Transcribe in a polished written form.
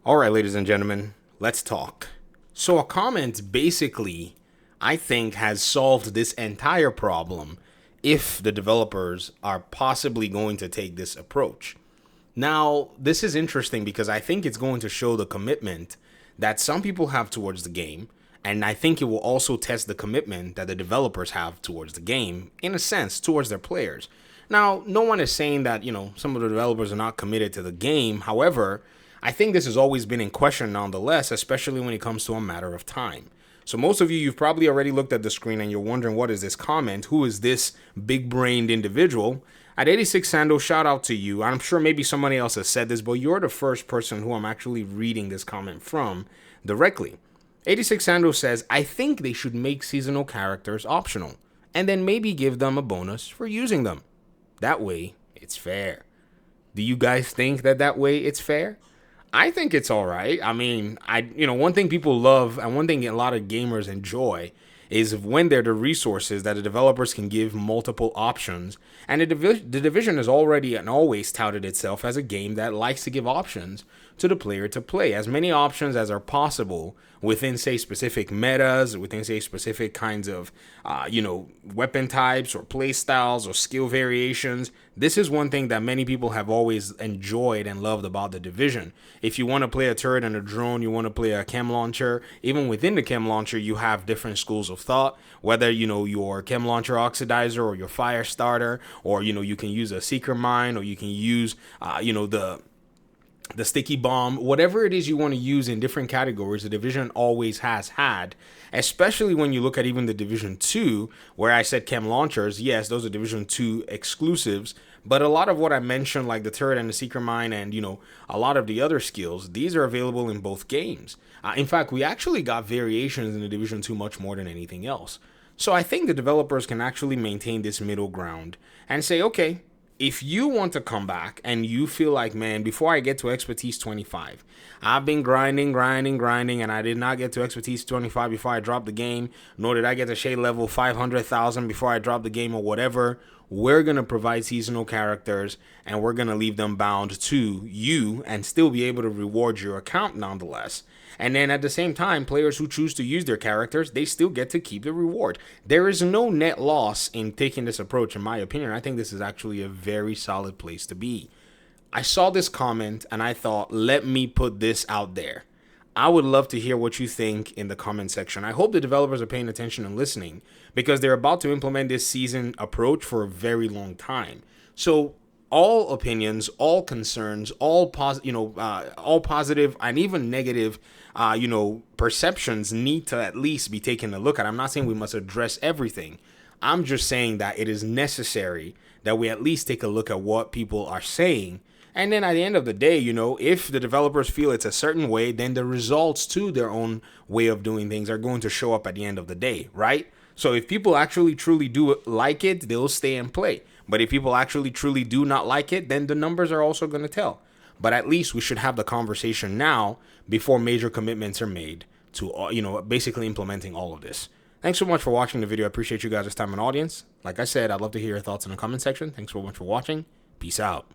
All right, ladies and gentlemen, let's talk. So, a comment basically, I think, has solved this entire problem if the developers are possibly going to take this approach. Now, this is interesting because I think it's going to show the commitment that some people have towards the game, and I think it will also test the commitment that the developers have towards the game, in a sense, towards their players. Now, no one is saying that, some of the developers are not committed to the game. However, I think this has always been in question nonetheless, especially when it comes to a matter of time. So most of you've probably already looked at the screen and you're wondering, what is this comment? Who is this big-brained individual? At 86 Sando, shout out to you. I'm sure maybe somebody else has said this, but you're the first person who I'm actually reading this comment from directly. 86 Sando says, I think they should make seasonal characters optional, and then maybe give them a bonus for using them. That way, it's fair. Do you guys think that way it's fair? I think it's all right. I mean, one thing people love and one thing a lot of gamers enjoy is when they're the resources that the developers can give multiple options. And the Division has already and always touted itself as a game that likes to give options to the player to play, as many options as are possible within, say, specific metas, within, say, specific kinds of, weapon types or play styles or skill variations. This is one thing that many people have always enjoyed and loved about the Division. If you want to play a turret and a drone, you want to play a chem launcher, even within the chem launcher, you have different schools of thought, whether, your chem launcher oxidizer or your fire starter, or, you can use a seeker mine, or you can use, the sticky bomb, whatever it is you want to use in different categories, the Division always has had, especially when you look at even the Division 2, where I said chem launchers. Yes, those are Division 2 exclusives, but a lot of what I mentioned, like the turret and the seeker mine and, a lot of the other skills, these are available in both games. In fact, we actually got variations in the Division 2 much more than anything else. So I think the developers can actually maintain this middle ground and say, okay, if you want to come back and you feel like, man, before I get to expertise 25, I've been grinding, and I did not get to expertise 25 before I dropped the game, nor did I get to shade level 500,000 before I dropped the game or whatever, we're going to provide seasonal characters and we're going to leave them bound to you and still be able to reward your account nonetheless. And then at the same time, players who choose to use their characters, they still get to keep the reward. There is no net loss in taking this approach, in my opinion. I think this is actually a very solid place to be. I saw this comment and I thought, let me put this out there. I would love to hear what you think in the comment section. I hope the developers are paying attention and listening, because they're about to implement this season approach for a very long time. So all opinions, all concerns, all positive and even negative, perceptions need to at least be taken a look at. I'm not saying we must address everything. I'm just saying that it is necessary that we at least take a look at what people are saying. And then at the end of the day, if the developers feel it's a certain way, then the results to their own way of doing things are going to show up at the end of the day, right? So if people actually truly do like it, they'll stay and play. But if people actually truly do not like it, then the numbers are also going to tell. But at least we should have the conversation now before major commitments are made to, basically implementing all of this. Thanks so much for watching the video. I appreciate you guys' time and audience. Like I said, I'd love to hear your thoughts in the comment section. Thanks so much for watching. Peace out.